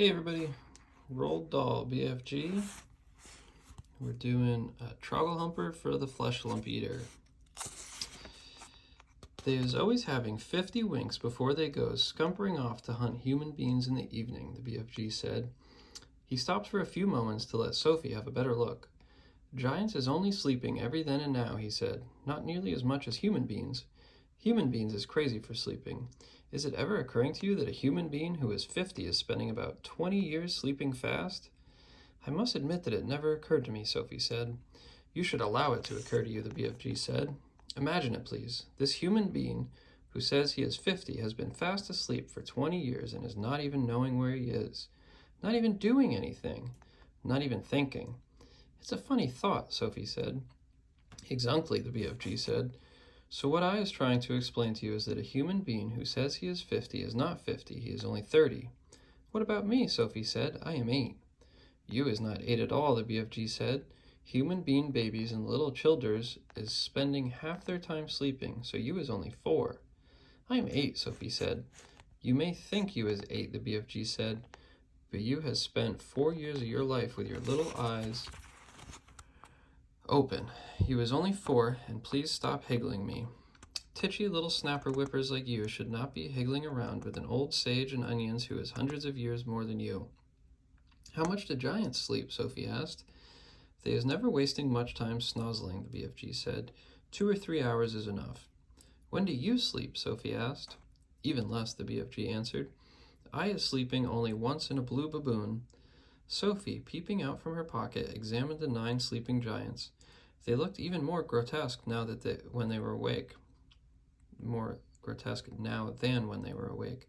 Hey everybody, Roll Doll BFG. We're doing a Trogglehumper for the Fleshlumpeater. They is always having 50 winks before they go scumpering off to hunt human beings in the evening, the BFG said. He stopped for a few moments to let Sophie have a better look. Giants is only sleeping every then and now, he said, not nearly as much as human beings. Human beings is crazy for sleeping. Is it ever occurring to you that a human being who is 50 is spending about 20 years sleeping fast? I must admit that it never occurred to me, Sophie said. You should allow it to occur to you, the BFG said. Imagine it, please. This human being who says he is 50 has been fast asleep for 20 years and is not even knowing where he is. Not even doing anything. Not even thinking. It's a funny thought, Sophie said. Exactly, the BFG said. So what I is trying to explain to you is that a human being who says he is 50 is not 50, he is only 30. What about me, Sophie said. I am 8. You is not 8 at all, the BFG said. Human being babies and little childers is spending half their time sleeping, so you is only 4. I am 8, Sophie said. You may think you is 8, the BFG said, but you has spent 4 years of your life with your little eyes open. You is only 4, and please stop higgling me. Titchy little snapper whippers like you should not be higgling around with an old sage and onions who is hundreds of years more than you. How much do giants sleep? Sophie asked. They is never wasting much time snozzling, the BFG said. 2 or 3 hours is enough. When do you sleep? Sophie asked. Even less, the BFG answered. I is sleeping only once in a blue baboon. Sophie, peeping out from her pocket, examined the 9 sleeping giants. They looked even more grotesque now when they were awake. More grotesque now than when they were awake.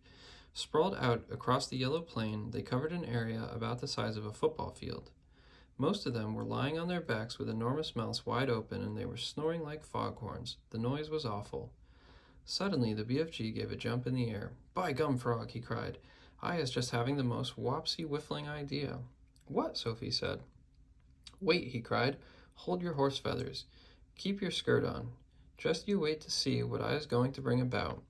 Sprawled out across the yellow plain, they covered an area about the size of a football field. Most of them were lying on their backs with enormous mouths wide open, and they were snoring like foghorns. The noise was awful. Suddenly, the BFG gave a jump in the air. By gum frog, he cried. I is just having the most wopsy whiffling idea. What? Sophie said. Wait, he cried. Hold your horse feathers. Keep your skirt on. Just you wait to see what I is going to bring about.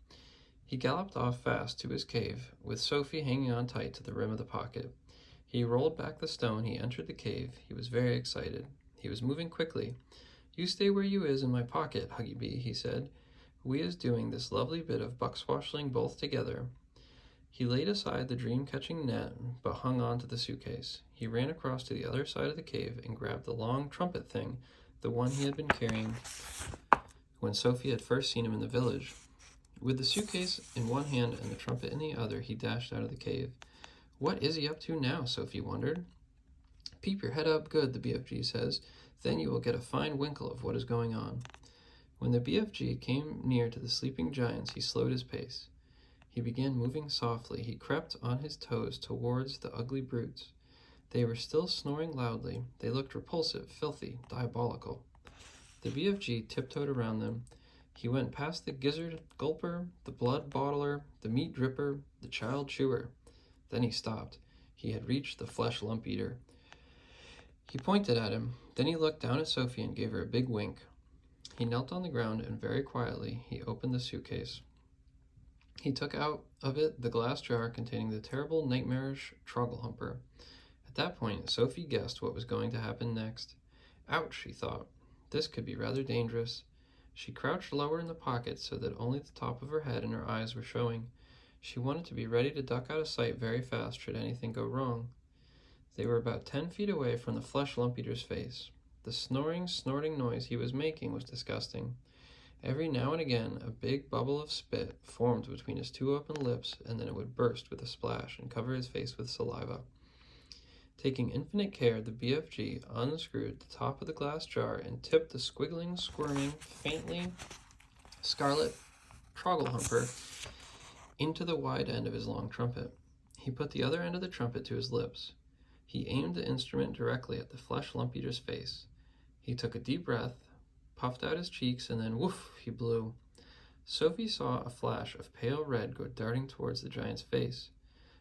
He galloped off fast to his cave, with Sophie hanging on tight to the rim of the pocket. He rolled back the stone. He entered the cave. He was very excited. He was moving quickly. You stay where you is in my pocket, Huggy Bee, he said. We is doing this lovely bit of buckswashling both together. He laid aside the dream-catching net, but hung on to the suitcase. He ran across to the other side of the cave and grabbed the long trumpet thing, the one he had been carrying when Sophie had first seen him in the village. With the suitcase in one hand and the trumpet in the other, he dashed out of the cave. What is he up to now? Sophie wondered. Peep your head up good, the BFG says. Then you will get a fine winkle of what is going on. When the BFG came near to the sleeping giants, he slowed his pace. He began moving softly. He crept on his toes towards the ugly brutes. They were still snoring loudly. They looked repulsive, filthy, diabolical. The BFG tiptoed around them. He went past the gizzard gulper, the blood bottler, the meat dripper, the child chewer. Then he stopped. He had reached the Fleshlumpeater. He pointed at him. Then he looked down at Sophie and gave her a big wink. He knelt on the ground and very quietly he opened the suitcase. He took out of it the glass jar containing the terrible, nightmarish Trogglehumper. At that point, Sophie guessed what was going to happen next. Ouch, she thought. This could be rather dangerous. She crouched lower in the pocket so that only the top of her head and her eyes were showing. She wanted to be ready to duck out of sight very fast should anything go wrong. They were about 10 feet away from the Fleshlumpeater's face. The snoring, snorting noise he was making was disgusting. Every now and again, a big bubble of spit formed between his 2 open lips, and then it would burst with a splash and cover his face with saliva. Taking infinite care, the BFG unscrewed the top of the glass jar and tipped the squiggling, squirming, faintly scarlet Trogglehumper into the wide end of his long trumpet. He put the other end of the trumpet to his lips. He aimed the instrument directly at the Fleshlumpeater's face. He took a deep breath, puffed out his cheeks, and then woof, he blew. Sophie saw a flash of pale red go darting towards the giant's face.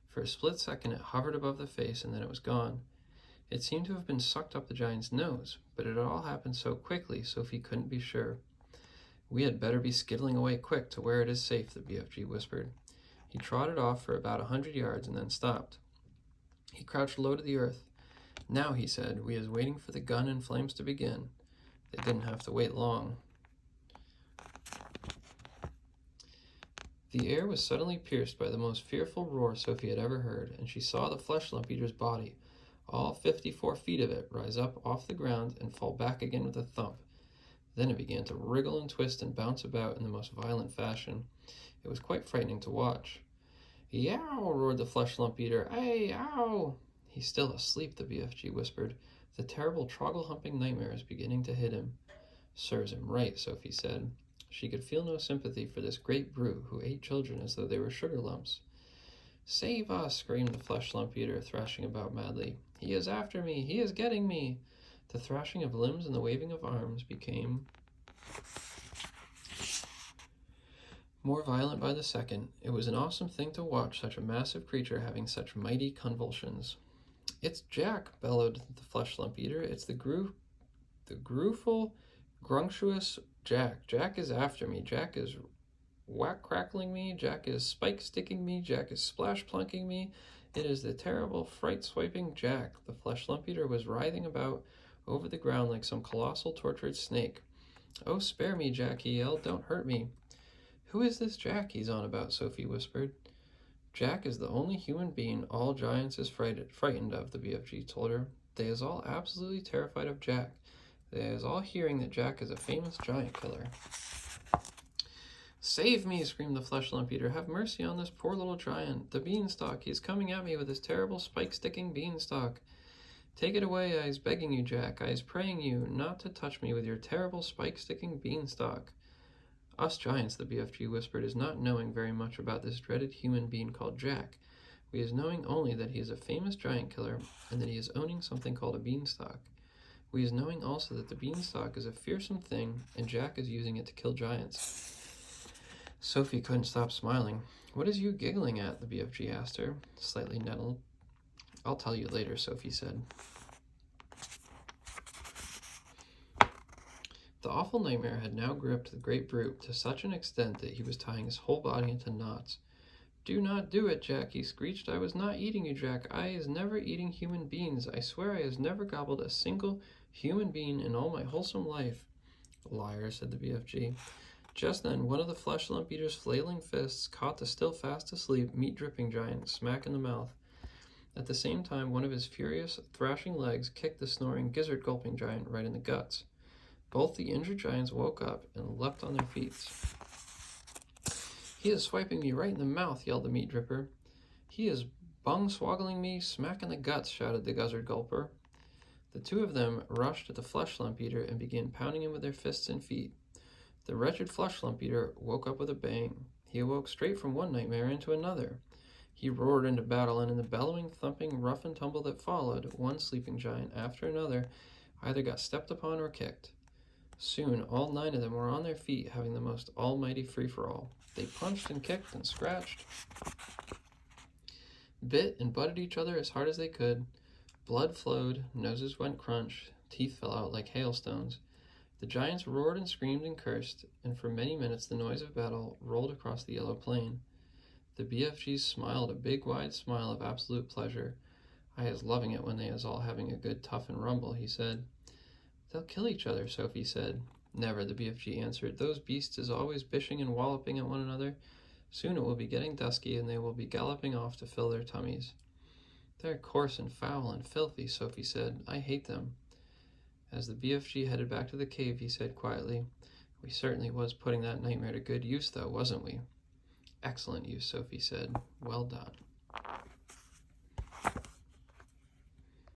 For a split second it hovered above the face, and then it was gone. It seemed to have been sucked up the giant's nose, but it all happened so quickly Sophie couldn't be sure. We had better be skittling away quick to where it is safe, the BFG whispered. He trotted off for about 100 yards and then stopped. He crouched low to the earth. Now, he said, we is waiting for the gun and flames to begin. They didn't have to wait long. The air was suddenly pierced by the most fearful roar Sophie had ever heard, and she saw the Fleshlumpeater's body, all 54 feet of it, rise up off the ground and fall back again with a thump. Then it began to wriggle and twist and bounce about in the most violent fashion. It was quite frightening to watch. Yow! Roared the Fleshlumpeater. Ay, ow! He's still asleep, the BFG whispered. The terrible Troggle-humping nightmare is beginning to hit him. Serves him right, Sophie said. She could feel no sympathy for this great brute who ate children as though they were sugar lumps. Save us! Screamed the Fleshlumpeater, thrashing about madly. He is after me! He is getting me! The thrashing of limbs and the waving of arms became more violent by the second. It was an awesome thing to watch such a massive creature having such mighty convulsions. It's Jack, bellowed the Fleshlumpeater. It's the grueful, grunctuous Jack. Jack is after me. Jack is whack-crackling me. Jack is spike-sticking me. Jack is splash-plunking me. It is the terrible, fright-swiping Jack. The Fleshlumpeater was writhing about over the ground like some colossal, tortured snake. Oh, spare me, Jack, he yelled. Don't hurt me. Who is this Jack he's on about? Sophie whispered. Jack is the only human being all giants is frightened of, the BFG told her. They is all absolutely terrified of Jack. They is all hearing that Jack is a famous giant killer. Save me, screamed the Fleshlumpeater. Have mercy on this poor little giant. The beanstalk, he is coming at me with his terrible spike-sticking beanstalk. Take it away, I is begging you, Jack. I is praying you not to touch me with your terrible spike-sticking beanstalk. Us giants, the BFG whispered, is not knowing very much about this dreaded human being called Jack. We is knowing only that he is a famous giant killer and that he is owning something called a beanstalk. We is knowing also that the beanstalk is a fearsome thing and Jack is using it to kill giants. Sophie couldn't stop smiling. What is you giggling at? The BFG asked her, slightly nettled. I'll tell you later, Sophie said. The awful nightmare had now gripped the great brute to such an extent that he was tying his whole body into knots. Do not do it, Jack, he screeched. I was not eating you, Jack. I is never eating human beings. I swear I has never gobbled a single human being in all my wholesome life. Liar, said the BFG. Just then, one of the Fleshlumpeater's flailing fists caught the still fast asleep, meat-dripping giant smack in the mouth. At the same time, one of his furious, thrashing legs kicked the snoring, gizzard-gulping giant right in the guts. Both the injured giants woke up and leapt on their feet. He is swiping me right in the mouth, yelled the meat dripper. He is bung-swoggling me smack in the guts, shouted the gizzard-gulper. The two of them rushed at the Fleshlumpeater and began pounding him with their fists and feet. The wretched Fleshlumpeater woke up with a bang. He awoke straight from one nightmare into another. He roared into battle, and in the bellowing, thumping, rough and tumble that followed, one sleeping giant after another either got stepped upon or kicked. Soon, all 9 of them were on their feet, having the most almighty free-for-all. They punched and kicked and scratched, bit and butted each other as hard as they could. Blood flowed, noses went crunch, teeth fell out like hailstones. The giants roared and screamed and cursed, and for many minutes the noise of battle rolled across the yellow plain. The BFGs smiled a big, wide smile of absolute pleasure. I is loving it when they is all having a good tough and rumble, he said. They'll kill each other, Sophie said. Never, the BFG answered. Those beasts is always bishing and walloping at one another. Soon it will be getting dusky, and they will be galloping off to fill their tummies. They're coarse and foul and filthy, Sophie said. I hate them. As the BFG headed back to the cave, he said quietly, We certainly was putting that nightmare to good use, though, wasn't we? Excellent use, Sophie said. Well done.